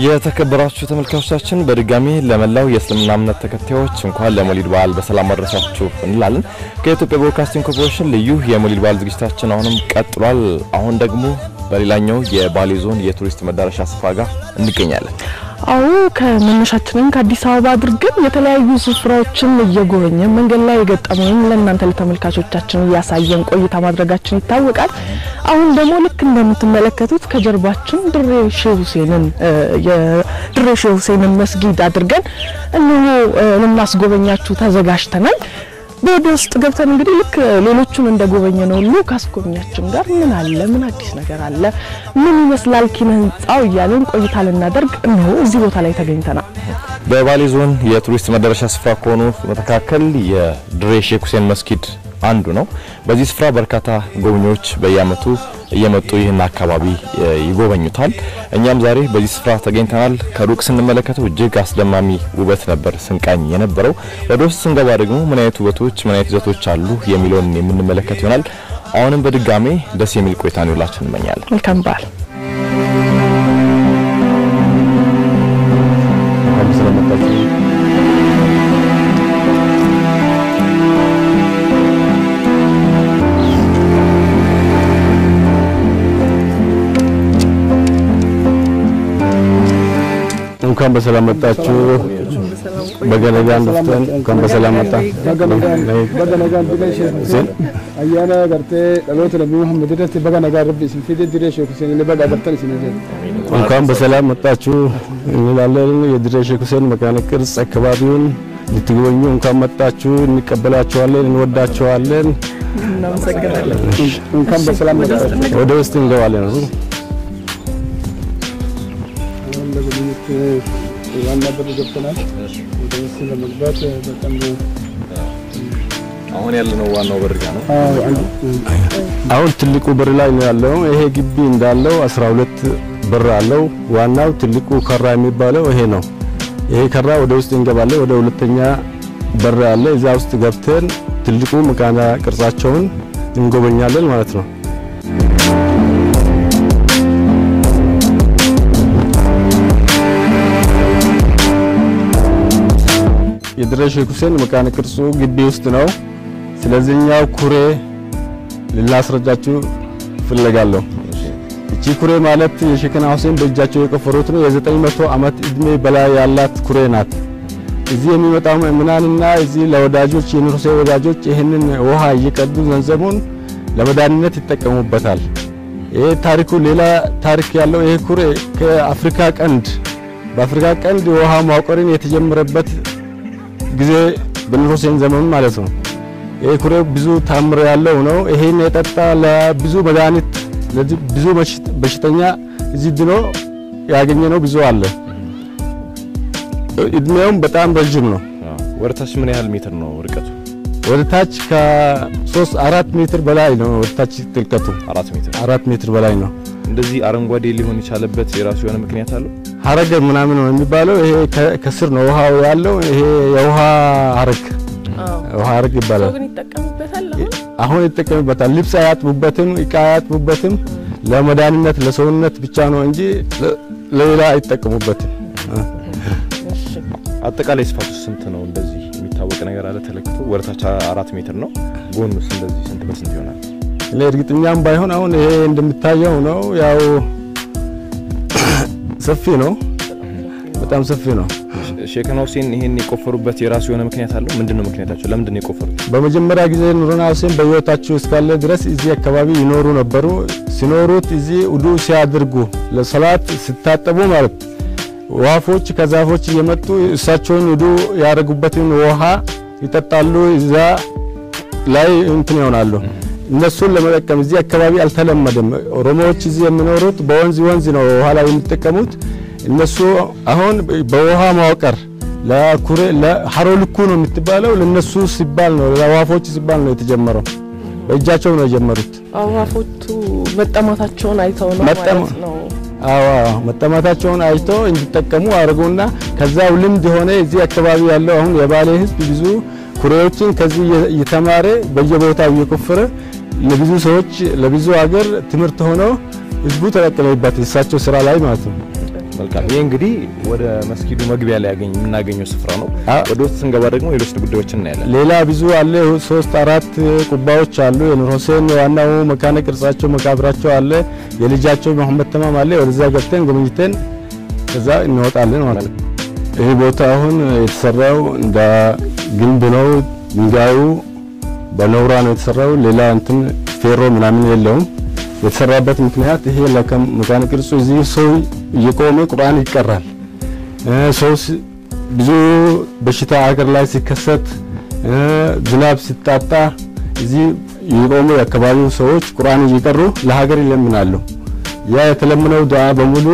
የተከበራችሁ ተመልካቾቻችን በድጋሚ ለመላው የእስልምና እምነት ተከታዮች እንኳን ለመውሊድ በዓል በሰላም አደረሳችሁ እንላለን። ከኢትዮጵያ ብሮድካስቲንግ ኮርፖሬሽን ልዩ የመውሊድ በዓል ዝግጅታችን አሁንም ቀጥሏል። አሁን ደግሞ በሌላኛው የባሌ ዞን የቱሪስት መዳረሻ ስፍራ ጋር እንገኛለን። አው ከመነሻችንን ከአዲስ አበባ አድርገን የተለያዩ ስፍራዎችን እየጎበኘን መንገድ ላይ የገጠመውን ለእናንተ ለተመልካቾቻችን ያሳየን ቆይታ ማድረጋችን ይታወቃል። አሁን ደግሞ ልክ እንደምትመለከቱት ከጀርባችን ድሬ ሼህ ሁሴንን መስጊድ አድርገን እነሆ ለማስጎበኛችሁ ተዘጋጅተናል። ወደ ውስጥ ገብተን እንግዲህ ልክ ሌሎቹን እንደጎበኘነው ሁሉ ካስጎበኛችን ጋር ምን አለ ምን አዲስ ነገር አለ ምን ይመስላል ኪነ ህንጻው እያለን ቆይታ ልናደርግ ነው እዚህ ቦታ ላይ ተገኝተናል። በባሌ ዞን የቱሪስት መዳረሻ ስፍራ ከሆኑ መተካከል የድሬ ሼህ ሁሴን መስጊድ አንዱ ነው። በዚህ ስፍራ በርካታ ጎብኚዎች በየአመቱ እየመጡ ይህን አካባቢ ይጎበኙታል። እኛም ዛሬ በዚህ ስፍራ ተገኝተናል። ከሩቅ ስንመለከተው እጅግ አስደማሚ ውበት ነበር ስንቃኝ የነበረው። ወደ ውስጥ ስንገባ ደግሞ ምን አይነት ውበቶች ምን አይነት ይዘቶች አሉ የሚለውን የምንመለከት ይሆናል። አሁንም በድጋሚ ደስ የሚል ቆይታ ነው ሁላችንም እንመኛለን። መልካም በዓል። እንኳን በሰላም መጣችሁ። በገነጋን ደፍተን እንኳን በሰላም መጣ። በገነጋን ቢለሽ አያና ገርቴ ለሎት ለሙ መሐመድ ደት በገነጋ ረቢ ሲፊድ ድሬ ሼህ ሁሴን ለበጋ ገርተን ሲነዘ እንኳን በሰላም መጣችሁ እንላለን። የድሬ ሼህ ሁሴን መካነ ቅርስ አካባቢውን ልትጎበኙ እንኳን መጣችሁ። እንቀበላችኋለን፣ እንወዳችኋለን። እናመሰግናለን። እንኳን በሰላም መጣችሁ። ወደ ውስጥ እንገባለን። ዋና በር ገብተናል። ወደ ውስጥ ለመግባት በጣም አሁን ያለነው ዋናው በር ጋር ነው። አሁን ትልቁ በር ላይ ነው ያለው። ይሄ ግቢ እንዳለው 12 በር አለው። ዋናው ትልቁ ከራ የሚባለው ይሄ ነው። ይሄ ከራ ወደ ውስጥ እንገባለን። ወደ ሁለተኛ በር አለ። እዛ ውስጥ ገብተን ትልቁ መካነ ቅርጻቸውን እንጎበኛለን ማለት ነው። የድሬ ሼህ ሁሴን መካነ ቅርጹ ግቢ ውስጥ ነው። ስለዚህኛው ኩሬ ልላስረጃችሁ ፍለጋለሁ። እቺ ኩሬ ማለት የሼክና ሁሴን በእጃቸው የቆፈሩት ነው። የ900 ዓመት እድሜ በላይ ያላት ኩሬ ናት። እዚህ የሚመጣው ምናንና እዚህ ለወዳጆች የኑርሴ ወዳጆች ይሄንን ውሃ እየቀዱ ገንዘቡን ለመዳንነት ይጠቀሙበታል። ይሄ ታሪኩ ሌላ ታሪክ ያለው ይሄ ኩሬ በአፍሪካ ቀንድ ውሃ ማውቀርን የተጀመረበት ጊዜ በኑር ሁሴን ዘመን ማለት ነው። ይሄ ኩሬ ብዙ ታምር ያለው ነው። ይሄን የጠጣ ለብዙ መድኃኒት ለብዙ በሽተኛ እዚህ ድኖ ያገኘነው ብዙ አለ። እድሜውም በጣም ረጅም ነው። ወርታች ምን ያህል ሜትር ነው ርቀቱ? ወርታች ከ3-4 ሜትር በላይ ነው። ወርታች ጥልቀቱ 4 ሜትር በላይ ነው። እንደዚህ አረንጓዴ ሊሆን ይቻለበት የራሱ የሆነ ምክንያት አለው። ሐረግ ምናምን ነው የሚባለው። ይሄ ከስር ነው ውሃው ያለው። ይሄ የውሃ ሐረግ ይባላል። አሁን ይጠቀምበታል። ልብስ አያጥቡበትም፣ ዕቃ አያጥቡበትም። ለመዳንነት ለሰውነት ብቻ ነው እንጂ ለሌላ አይጠቀሙበትም። አጠቃላይ ስፋቱ ስንት ነው? እንደዚህ የሚታወቅ ነገር አለ ተለክቶ? ወርታች 4 ሜትር ነው። ጎኑስ እንደዚህ ስንት በስንት ይሆናል? ለእርግጠኛም ባይሆን አሁን ይሄ እንደምታየው ነው። ያው ሰፊ ነው፣ በጣም ሰፊ ነው። ሼክና ሁሴን ይሄን የቆፈሩበት የራሱ የሆነ ምክንያት አለው። ምንድነው ምክንያታቸው? ለምንድነው የቆፈሩት? በመጀመሪያ ጊዜ ኑርና ሁሴን በህይወታቸው እስካለ ድረስ እዚህ አካባቢ ይኖሩ ነበሩ። ሲኖሩት እዚህ ውዱ ሲያደርጉ ለሰላት ሲታጠቡ ማለት ዋፎች ከዛፎች እየመጡ እሳቸውን ውዱ ያደርጉበትን ውሃ ይጠጣሉ። እዛ ላይ እንትን ይሆናሉ። እነሱን ለመጠቀም እዚህ አካባቢ አልተለመደም። ኦሮሞዎች እዚህ የሚኖሩት በወንዝ ነው ውሃ ላይ የሚጠቀሙት። እነሱ አሁን በውሃ ማውቀር ለኩሬ ለሐሮልኩ ነው የምትባለው ለነሱ ሲባል ነው ለዋፎች ሲባል ነው የተጀመረው። በእጃቸው ነው የጀመሩት። ዋፎቹ መጠማታቸውን አይተው ነው ማለት ነው። መጠማታቸውን አይተው እንዲጠቀሙ አድርገውና ከዛው ልምድ ሆነ እዚህ አካባቢ ያለው አሁን የባሌ ህዝብ ብዙ ኩሬዎችን ከዚህ እየተማረ በየቦታው እየቆፈረ ለብዙ ሰዎች ለብዙ ሀገር ትምህርት ሆኖ ህዝቡ ተጠቀመበት እሳቸው ስራ ላይ ማለት ነው። መልካም ይሄ እንግዲህ ወደ መስጊዱ መግቢያ ላይ የምናገኘው ስፍራ ነው። ወደ ውስጥ ስንገባ ደግሞ ሌሎች ጉዳዮችን እናያለን። ሌላ ብዙ አለ 3-4 ቁባዎች አሉ። የኑር ሁሴን ዋናው መካነ ቅርጻቸው መቃብራቸው አለ። የልጃቸው መሐመድ ተማም አለ። ወደዛ ገብተን ጎብኝተን ከዛ እንወጣለን ማለት ነው። ይሄ ቦታ አሁን የተሰራው እንደ ግንብ ነው። ድንጋዩ በኖራ ነው የተሰራው። ሌላ እንትን ፌሮ ምናምን የለውም። የተሰራበት ምክንያት ይሄ ለመካነ ቅርጹ እዚህ ሰው እየቆመ ቁርአን ይቀራል። ሰው ብዙ በሽታ አገር ላይ ሲከሰት ዝናብ ሲጣጣ እዚህ የቆሙ የአካባቢው ሰዎች ቁርአን እየቀሩ ለሀገር ይለምናሉ። ያ የተለመነው ዱዓ በሙሉ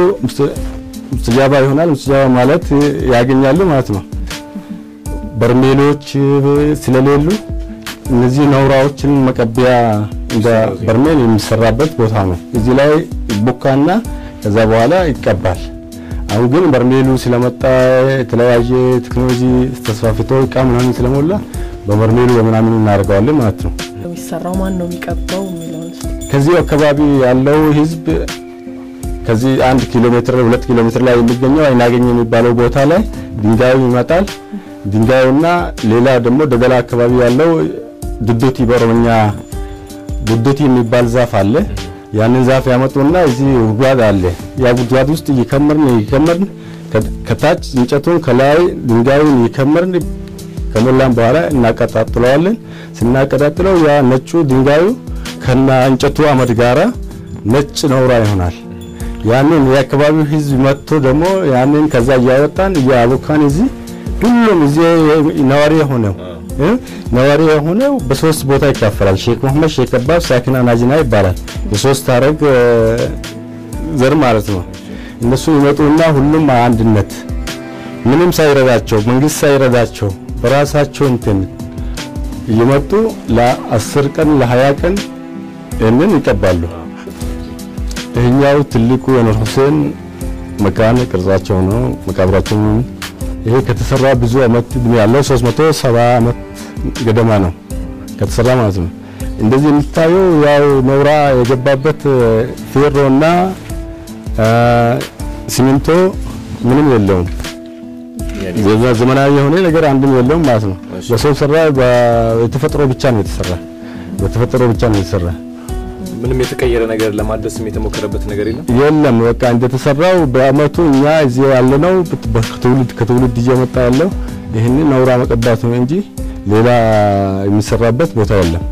ሙስተጃባ ይሆናል። ሙስተጃባ ማለት ያገኛሉ ማለት ነው። በርሜሎች ስለሌሉ እነዚህ ነውራዎችን መቀበያ እንደ በርሜል የሚሰራበት ቦታ ነው። እዚህ ላይ ይቦካና ከዛ በኋላ ይቀባል። አሁን ግን በርሜሉ ስለመጣ የተለያየ ቴክኖሎጂ ተስፋፍቶ ቃምናን ስለሞላ በበርሜሉ በመናምን እናደርጋለን ማለት ነው። የሚሰራው ማን ነው የሚቀባው የሚለው ከዚህ አካባቢ ያለው ህዝብ ከዚህ 1 ኪሎ ሜትር 2 ኪሎ ሜትር ላይ የሚገኘው አይናገኝ የሚባለው ቦታ ላይ ድንጋዩ ይመጣል። ድንጋዩና ሌላ ደግሞ ደገላ አካባቢ ያለው ድዶቲ በኦሮምኛ ድዶቲ የሚባል ዛፍ አለ። ያንን ዛፍ ያመጡና እዚህ ጉድጓድ አለ። ያ ጉድጓድ ውስጥ ይከመርን ከታች እንጨቱን ከላይ ድንጋዩን ይከመርን ከሞላን በኋላ እናቀጣጥለዋለን። ስናቀጣጥለው ያ ነጩ ድንጋዩ ከና እንጨቱ አመድ ጋራ ነጭ ነውራ ይሆናል። ያንን የአካባቢው ህዝብ መጥቶ ደግሞ ያንን ከዛ ያወጣን ያቦካን እዚህ ሁሉም እዚህ ነዋሪ የሆነው በሶስት ቦታ ይካፈላል። ሼክ መሐመድ፣ ሼክ አባብ፣ ሳኪና ናጂና ይባላል። የሶስት አረግ ዘር ማለት ነው። እነሱ ይመጡና ሁሉም አንድነት ምንም ሳይረዳቸው መንግስት ሳይረዳቸው በራሳቸው እንትን ይመጡ ለ10 ቀን ለ20 ቀን እንን ይቀባሉ። ይሄኛው ትልቁ የኑር ሁሴን መካነ ቅርጻቸው ነው። መቃብራቸው ይሄ ከተሰራ ብዙ አመት እድሜ ያለው 370 አመት ገደማ ነው ከተሰራ ማለት ነው። እንደዚህ የምታየው ያው ነውራ የገባበት ፌሮና ሲሚንቶ ምንም የለውም። ዘመናዊ የሆነ ነገር አንድም የለውም ማለት ነው። በሰው ሰራ በተፈጥሮ ብቻ ነው የተሰራ። ምንም የተቀየረ ነገር ለማድረስም የተሞከረበት ነገር የለም። በቃ እንደተሰራው በአመቱ እኛ እዚህ ያለነው ከትውልድ እየመጣ ያለው ይሄንን ነውራ መቀባት ነው እንጂ ሌላ የሚሰራበት ቦታ የለም።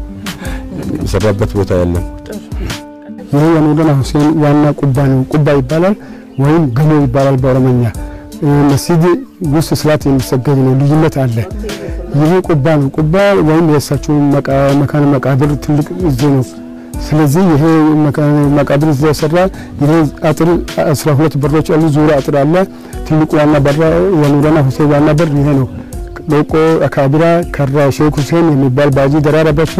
ይሄ የኑር ሁሴን ዋና ቁባ ነው። ቁባ ይባላል ወይም ገሞ ይባላል በኦሮምኛ። መስጊድ ውስጥ ስላት የሚሰገድ ነው። ልዩነት አለ። ይሄ ቁባ ነው። ቁባ ወይም የእሳቸው መካነ መቃብር ትልቅ እዚህ ነው። ስለዚህ ይሄ መቃብር እዚህ ተሰራ። ይሄ አጥር 12 በሮች አሉ። ዙሪያ አጥር አለ። ትልቁ ዋና በር የኑር ሁሴን ዋና በር ይሄ ነው። ሎቆ አካቢራ ከራ ሼክ ሁሴን የሚባል ባጂ ደራረበሱ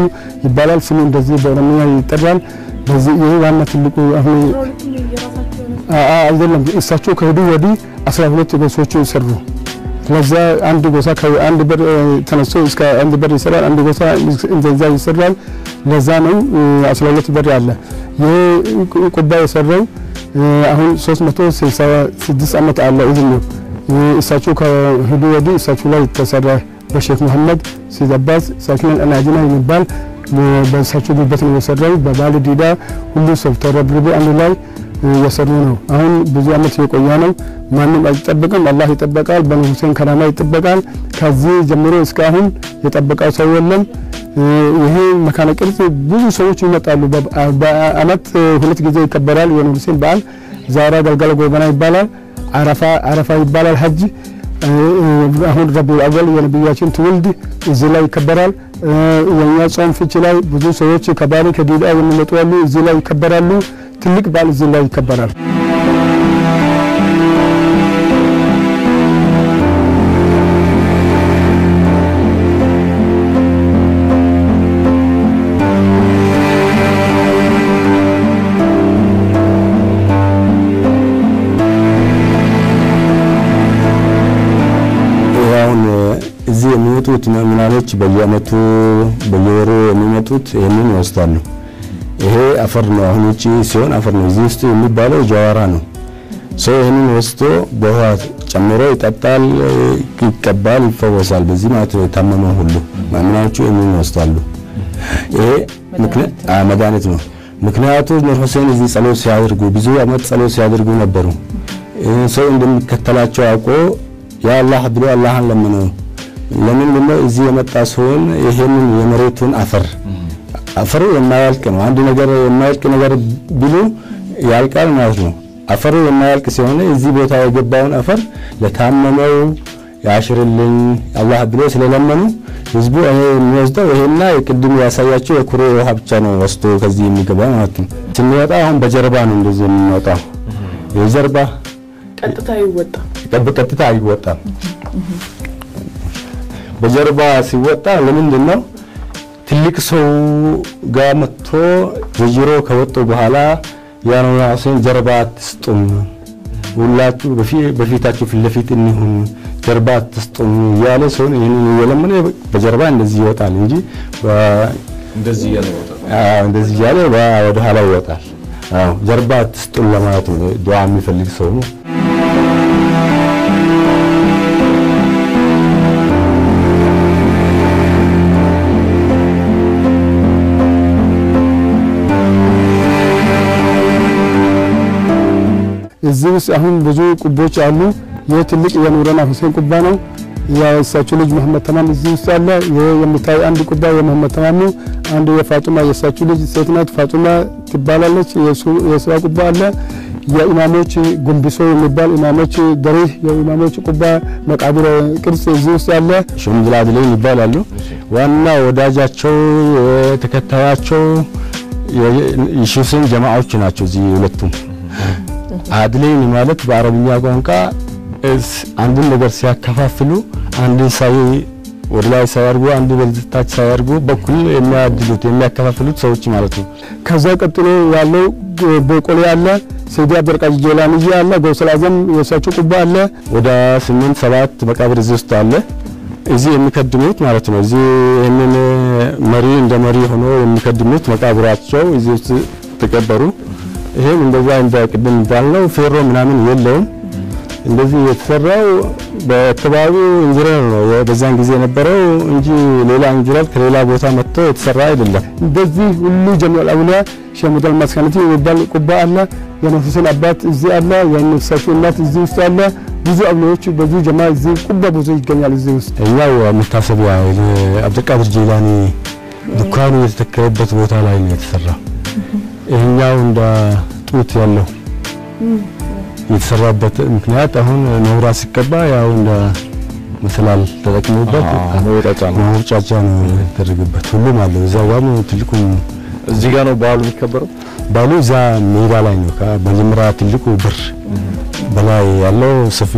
ይባላል። ስሙ እንደዚህ በኦሮምኛ ይጠራል። በዚህ ይሄ ዋና ትልቁ አሁን አይደለም እሳቸው ከሄዱ ወዲህ 12 ጎሳዎች ሰሩ። ስለዛ አንድ ጎሳ ከአንድ በር ተነስቶ እስከ አንድ በር ይሰራል። አንድ ጎሳ እንደዛ ይሰራል። ለዛ ነው 12 በር አለ። ይሄ ቁባ የሰራው አሁን 366 አመት አለ እዚህ ነው። እሳቸው ከሄዱ ወዲህ እሳቸው ላይ ተሰራ በሼክ መሐመድ ሲዘባስ ሳኪና ናጂና የሚባል በእሳቸው ጉልበት ነው የሰራው። በባለ ዲዳ ሁሉ ሰው ተረብርቦ አንድ ላይ የሰሩ ነው። አሁን ብዙ አመት የቆየ ነው። ማንም አይጠበቅም። አላህ ይጠበቃል። በኑር ሁሴን ከራማ ይጠበቃል። ከዚህ ጀምሮ እስካሁን የጠበቀው ሰው የለም። ይሄ መካነ ቅርጽ ብዙ ሰዎች ይመጣሉ። በአመት 2 ጊዜ ይከበራል የኑር ሁሴን በዓል። ዛራ ገልገል ጎበና ይባላል። አረፋ ይባላል። ሐጅ አሁን ረቢዑል አወል የነብያችን ትውልድ እዚህ ላይ ይከበራል። የኛ ጾም ፍች ላይ ብዙ ሰዎች ከባሌ ከዲዳ የሚመጡ ያሉ እዚህ ላይ ይከበራሉ። ትልቅ በዓል እዚህ ላይ ይከበራል። እዚህ የሚመጡት ምናኖች በየአመቱ በየወሩ የሚመጡት ይሄንን ይወስዳሉ። ይሄ አፈር ነው። አሁን ውጪ ሲሆን አፈር ነው። እዚህ ውስጥ የሚባለው ጀዋራ ነው። ሰው ይሄንን ወስዶ በውሃ ጨምሮ ይጠጣል ይቀባል ይፈወሳል በዚህ ማለት ነው የታመመው ሁሉ ማንኛውም ይሄንን ወስዳሉ ይሄ መድኃኒት ነው ምክንያቱም ነብዩ ሁሴን እዚህ ጸሎት ሲያደርጉ ብዙ አመት ጸሎት ሲያደርጉ ነበሩ ሰው እንደሚከተላቸው አውቆ ያ አላህ ብሎ አላህን ለምነው ለምን ነው እዚህ የመጣ ሰውን ይሄንን የመሬቱን አፈር የማያልቅ ነው አንድ ነገር የማያልቅ ነገር ብሎ ያልቃል ማለት ነው አፈሩ የማያልቅ ሲሆን እዚህ ቦታ የገባውን አፈር ለታመመው ያሽርልኝ አላህ ብሎ ስለለመኑ ህዝቡ ይሄ የሚወስደው ይሄና የቅድም ያሳያቸው የኩሬ ውሃ ብቻ ነው ወስዶ ከዚህ የሚገባ ማለት ነው ስንወጣ አሁን በጀርባ ነው እንደዚህ የምንወጣው የጀርባ ቀጥታ ይወጣ በጀርባ ሲወጣ ለምንድን ነው ትልቅ ሰው ጋር መጥቶ ወጅሮ ከወጡ በኋላ ያ ነው ያሰን ጀርባ አትስጡም ሁላችሁ በፊታችሁ ፍለፊት እንሁን ጀርባ አትስጡም ያለ ሰው ይሄንን የለመነ በጀርባ እንደዚህ ይወጣል እንጂ እንደዚህ ያለ እንደዚህ ያለ ወደ ኋላ ይወጣል ጀርባ አትስጡም ለማለት ነው ዱዓ የሚፈልግ ሰው ነው እዚህ ውስጥ አሁን ብዙ ቁቦች አሉ የትልቅ የኑረና ሁሴን ቁባ ነው የእሳቸው ልጅ መሐመድ ተማም እዚህ ውስጥ አለ የምታይ አንድ ቁባ የመሐመድ ተማም ነው አንድ የፋጡማ የእሳቸው ልጅ ሴት ናት ፋጡማ ትባላለች የሷ ቁባ አለ የኢማሞች ጉንብሶ የሚባል ኢማሞች ደሪህ የኢማሞች ቁባ መቃብር ቅርጽ እዚህ ውስጥ አለ ሹምዝላድ ላይ ይባላሉ ዋና ወዳጃቸው ተከታያቸው የሹስን ጀማዓዎች ናቸው እዚህ ሁለቱም አድለኝ ማለት በአረብኛ ቋንቋ አንድ ነገር ሲያከፋፍሉ አንድ ሳይ ወላይ ሳይርጉ አንድ በልታች ሳይርጉ በኩል የሚያድሉት የሚያከፋፍሉት ሰዎች ማለት ነው ከዛ ቀጥሎ ያለው በቆሌ ያለ ሰይድ አብዱልቃድር ጀላኒ ያለ ጎሰል አዘም የሳቸው ቁባ አለ ወደ 8-7 መቃብር እዚህ ውስጥ አለ እዚህ የሚከድሙት ማለት ነው እዚህ እነን መሪ እንደ መሪ ሆኖ የሚከድሙት መቃብራቸው እዚህ ውስጥ ተቀበሩ ይሄም እንደዛ እንደቅድም ባለው ፌሮ ምናምን የለውም እንደዚህ የተሰራው በአካባቢው ኢንጂነር ነው በዛን ጊዜ የነበረው እንጂ ሌላ ኢንጂነር ከሌላ ቦታ መጥቶ የተሰራ አይደለም እንደዚህ ሁሉ ጀሚዑል አውሊያ ሸሙደል መስከነቲ ይባል ቁባ አለ የነፍሱን አባት እዚህ አለ የነፍሳቸው እናት እዚህ ውስጥ አለ ብዙ አውሊያዎች ብዙ ጀማ እዚህ ቁባ ብዙ ይገኛል እዚህ ውስጥ ያው መታሰቢያ አብዱልቃድር ጀላኒ ድኳኑ የተተከለበት ቦታ ላይ ነው የተሰራው ይሄኛው እንደ ጡት ያለው የተሰራበት ምክንያት አሁን ኖራ ሲቀባ ያው እንደ መሰላል ተጠቅሞበት መውጫጫ ነው የተደረገበት ሁሉም አለ እዛው ትልቁ እዚህ ጋር ነው ባሉ የሚከበረው ባሉ እዛ ሜዳ ላይ ነው በመጀመሪያ ትልቁ ብር በላይ ያለው ሰፊ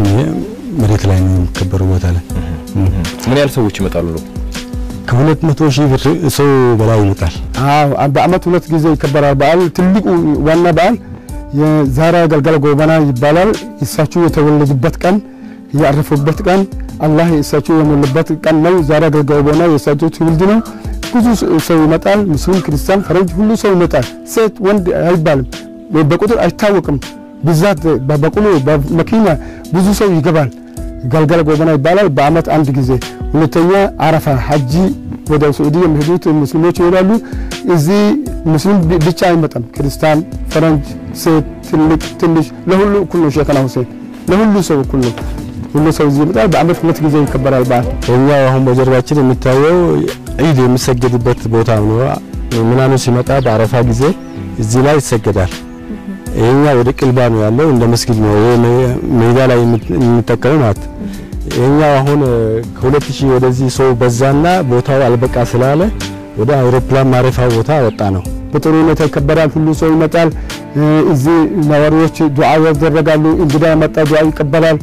መሬት ላይ ነው የሚከበረው ቦታ ላይ ምን ያህል ሰዎች ይመጣሉ ከ200,000 ብር ሰው በላይ ይመጣል በአመት ሁለት ጊዜ ይከበራል በዓል ትልቁ ዋና በዓል የዛራ ገልገል ጎበና ይባላል እሳቸው የተወለዱበት ቀን ያረፉበት ቀን አላህ እሳቸው የሞሉበት ቀን ነው ዛራ ገልገል ጎበና የእሳቸው ትውልድ ነው ብዙ ሰው ይመጣል ሙስሊም ክርስቲያን ፈረንጅ ሁሉ ሰው ይመጣል ሴት ወንድ አይባልም በቁጥር አይታወቅም ብዛት በበቁሉ በመኪና ብዙ ሰው ይገባል ገልገል ጎበና ይባላል በአመት አንድ ጊዜ ሁለተኛ አረፋ ሐጂ ወደ ሳዑዲ የሚሄዱት ሙስሊሞች ይወላሉ እዚህ ሙስሊም ብቻ አይመጣም ክርስቲያን ፈረንጅ ሴት ትንሽ ለሁሉ ሁሉ ሸከና ሁሴን ለሁሉ ሰው ሁሉ ሰው እዚህ ይመጣል በአመት ሁለት ጊዜ ይከበራል በዓል እኛው አሁን በጀርባችን የሚታየው ዒድ የሚሰገድበት ቦታ ነው ምናምን ሲመጣ በአረፋ ጊዜ እዚህ ላይ ይሰገዳል ይሄኛ ወደ ቅልባ ነው ያለው እንደ መስጊድ ነው ሜዳ ላይ የሚተከለው ማለት ይሄኛ አሁን ከ2000 ወደዚህ ሰው በዛና ቦታው አልበቃ ስላለ ወደ አውሮፕላን ማረፊያ ቦታ ወጣ ነው በጥሩ ሁኔታ ይከበራል ሁሉ ሰው ይመጣል እዚህ ነዋሪዎች ዱዓ ያደርጋሉ እንግዳ መጣ ዱዓ ይቀበላል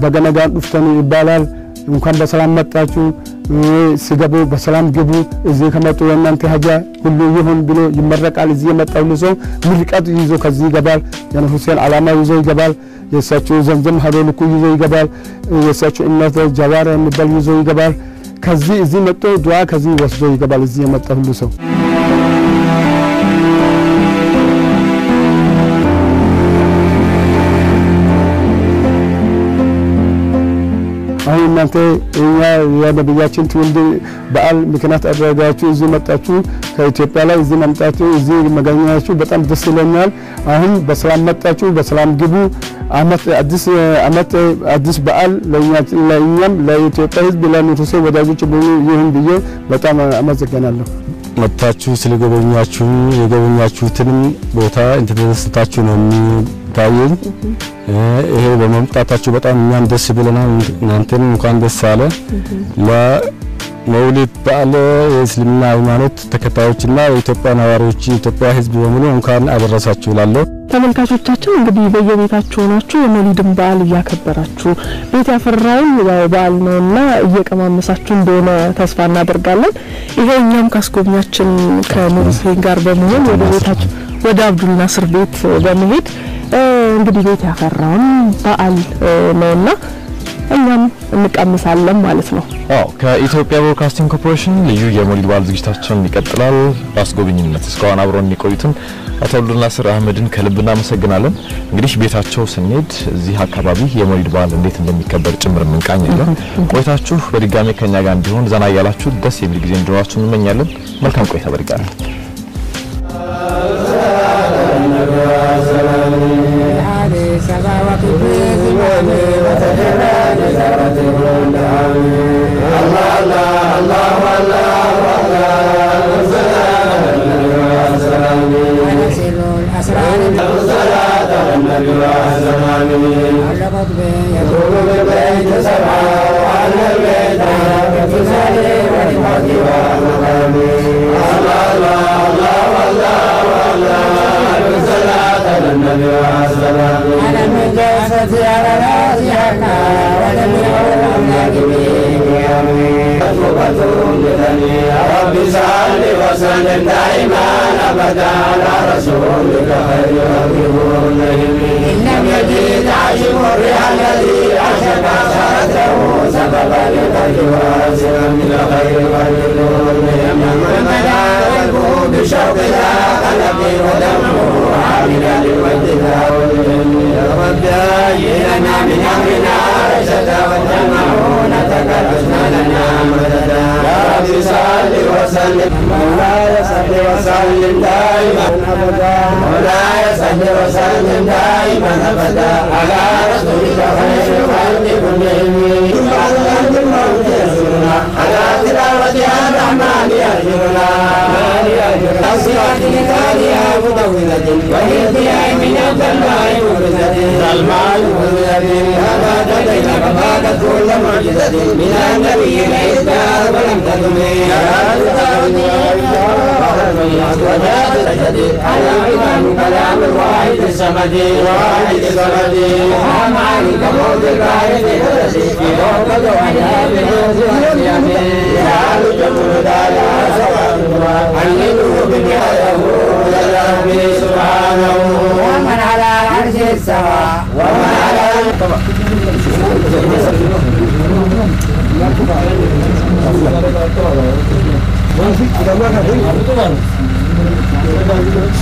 በገነጋን ዱፍተን ይባላል እንኳን በሰላም መጣችሁ ሲገቡ በሰላም ግቡ እዚህ ከመጡ እናንተ ሀጃ ሁሉ ይሁን ብሎ ይመረቃል እዚህ የመጣው ሰው ምርቃት ይዞ ከዚህ ይገባል ያን ሁሴን አላማ ይዞ ይገባል የሳቸው ዘምዘም ሀዶልኩ ይዞ ይገባል የሳቸው እናት ጀዋራ የሚባል ይዞ ይገባል ከዚህ እዚህ መጥቶ ዱዓ ከዚህ ወስዶ ይገባል እዚህ የመጣ ሁሉ ሰው አሁን እናንተ እኛ የነብያችን ትውልድ በዓል ምክንያት አድርጋችሁ እዚህ መጣችሁ ከኢትዮጵያ ላይ እዚህ መምጣችሁ እዚህ መገኘታችሁ በጣም ደስ ይለኛል። አሁን በሰላም መጣችሁ በሰላም ግቡ። አዲስ በዓል ለእኛም ለኢትዮጵያ ሕዝብ ለንጉሴ ወዳጆች ይሁን ብዬ በጣም አመሰግናለሁ። መጣችሁ ስለጎበኛችሁ የጎበኛችሁትንም ቦታ እንደተደሰታችሁ ነው የሚታየኝ። ይሄ በመምጣታችሁ በጣም እኛም ደስ ብለናል። እናንተም እንኳን ደስ አለ። ለመውሊድ በዓል የእስልምና ሃይማኖት ተከታዮችና የኢትዮጵያ ነዋሪዎች የኢትዮጵያ ሕዝብ በሙሉ እንኳን አደረሳችሁ እላለሁ። ተመልካቾቻችን እንግዲህ በየቤታችሁ ሆናችሁ የመውሊድን በዓል እያከበራችሁ ቤት ያፈራውን በዓል ነውና እየቀማመሳችሁ እንደሆነ ተስፋ እናደርጋለን። ይሄ እኛም ካስጎብኛችን ከኑር ሁሴን ጋር በመሆን ወደ ቤታችን ወደ አብዱል ናስር ቤት በመሄድ እንግዲህ ቤት ያፈራውን በዓል ነውና እኛም እንቀምሳለን ማለት ነው። ከኢትዮጵያ ብሮድካስቲንግ ኮርፖሬሽን ልዩ የመውሊድ በዓል ዝግጅታችን ይቀጥላል። በአስጎብኝነት እስካሁን አብሮን የቆዩትን አቶ አብዱል ናስር አህመድን ከልብ እናመሰግናለን። እንግዲህ ቤታቸው ስንሄድ እዚህ አካባቢ የመውሊድ በዓል እንዴት እንደሚከበር ጭምር እንቃኛለን። ቆይታችሁ በድጋሚ ከኛ ጋር እንዲሆን ዘና ያላችሁ ደስ የሚል ጊዜ እንዲኖራችሁ እንመኛለን። መልካም ቆይታ በድጋሚ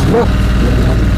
Look.